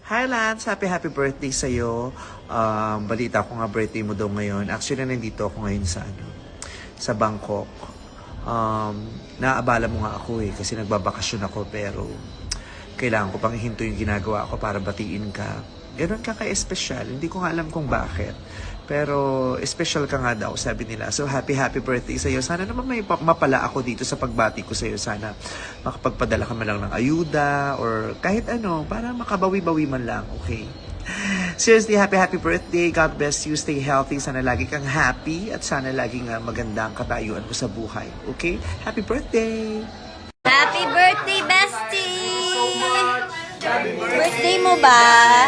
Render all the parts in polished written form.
Hi Lance, happy birthday sa'yo. Balita ko nga birthday mo daw ngayon. Actually, nandito ako ngayon sa Bangkok. Naabala mo nga ako kasi nagbabakasyon ako pero kailangan ko pang ihinto yung ginagawa ko para batiin ka. Ganon ka ka-espesyal. Hindi ko nga alam kung bakit. Pero special ka nga daw, sabi nila. So happy birthday sa'yo. Sana naman may mapala ako dito sa pagbati ko sa'yo. Sana makapagpadala ka man lang ng ayuda or kahit ano para makabawi-bawi man lang. Okay? Seriously, happy birthday. God bless you. Stay healthy. Sana lagi kang happy at sana laging maganda ang katayuan mo sa buhay. Okay? Happy birthday! Happy birthday, bestie! Birthday mo ba?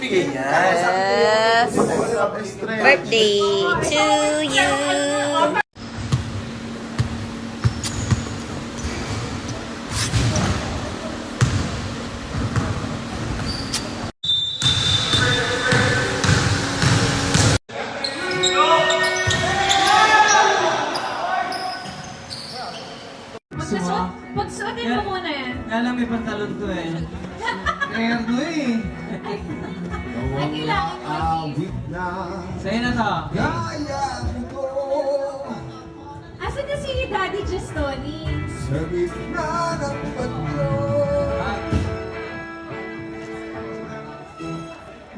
Yes. Birthday to you. Pagsuotin mo muna yan. Kaya lang may pantalon to eh. Kaya to eh. Ay, kailangan mo Sa'yo na to. Asan na si Daddy Justoni?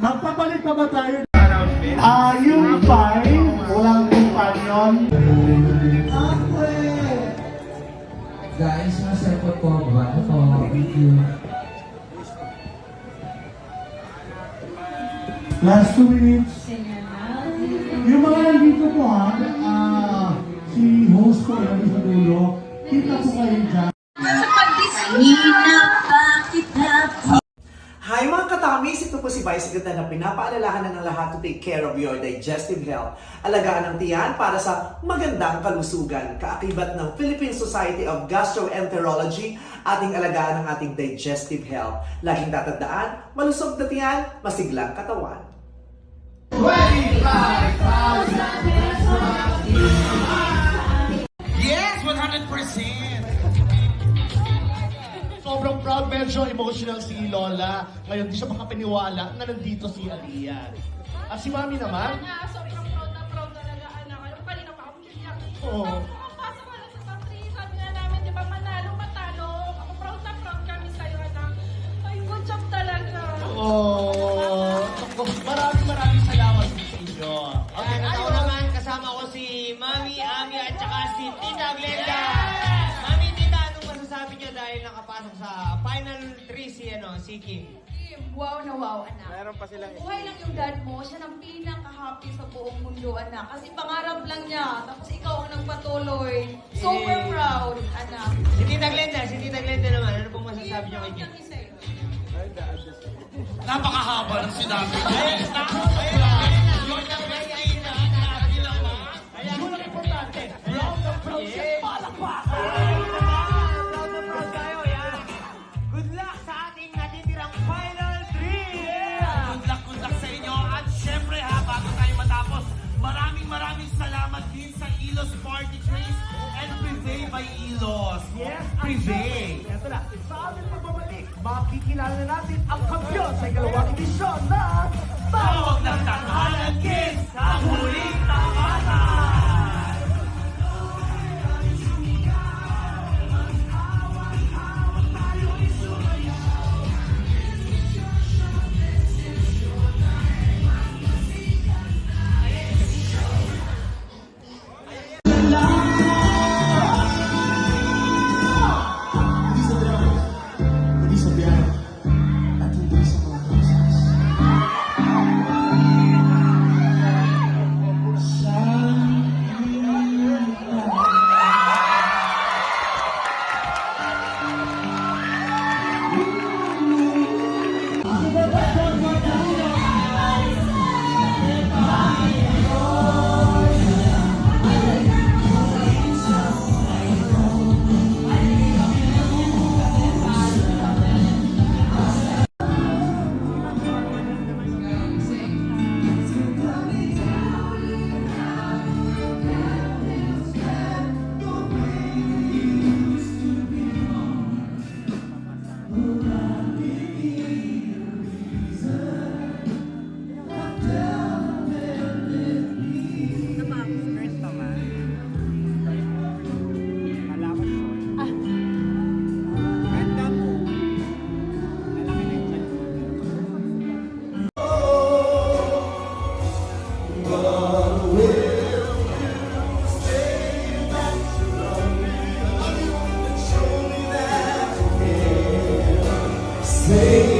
Magpapalit pa ba tayo? Yung five, walang companion. Guys, nasa po po. Baba po. Thank you. Last 2 minutes. Yung mga nandito po si host ko lang sa dulo, kita po kayo dyan. Hi mga katamis! Ito po si Vice Ganda na pinapaalalahan na ng lahat to take care of your digestive health. Alagaan ang tiyan para sa magandang kalusugan. Kaakibat ng Philippine Society of Gastroenterology, ating alagaan ang ating digestive health. Laging tatandaan, malusog na tiyan, masiglang katawan. 25,000 Yes, 100%! Sobrang proud, medyo emotional si Lola. Ngayon, di siya makapaniwala na nandito si Aliyah. At si Mami naman, Sobrang proud talaga, anak. Alam, kanina pa ako iyak. Oo. Pumapasok ka lang sa top 3. Sabi nga namin, di ba, manalo, matalo. Ako proud na proud kami sa'yo, anak. Ay, good job talaga. maraming salamat sa inyo. Okay, ako naman, kasama ko si Mami, Ami, at saka si Tita Glenda. Mami, Tita, anong masasabi niyo dahil nakapasok sa Final 3 si Kim? Wow na wow, anak. Meron pa silang Buhay lang yung dad mo. Siya ang pinaka-happy sa buong mundo, anak. Kasi pangarap lang niya. Tapos ikaw ang nagpatuloy. Super proud, anak. Si Tita Glenda naman, ano pong masasabi niyo kay Kim? Napakahaba ng sinabi ko. Yun ang importante. Proud na proud siya. Palakpakan! Good luck sa ating natitirang Final 3! Good luck sa inyo. At syempre bago tayo matapos, maraming salamat din sa Ilos Party Trace and Privé by Ilos. Yes, Privé. Ito na, sa ating pagbabalik, makikilala na natin ang kampiyon sa ikalawang edisyon na Tawag ng Tanghalan Kids, ang huling tamatan! Hindi sa piano at hindi sa mga rosas. say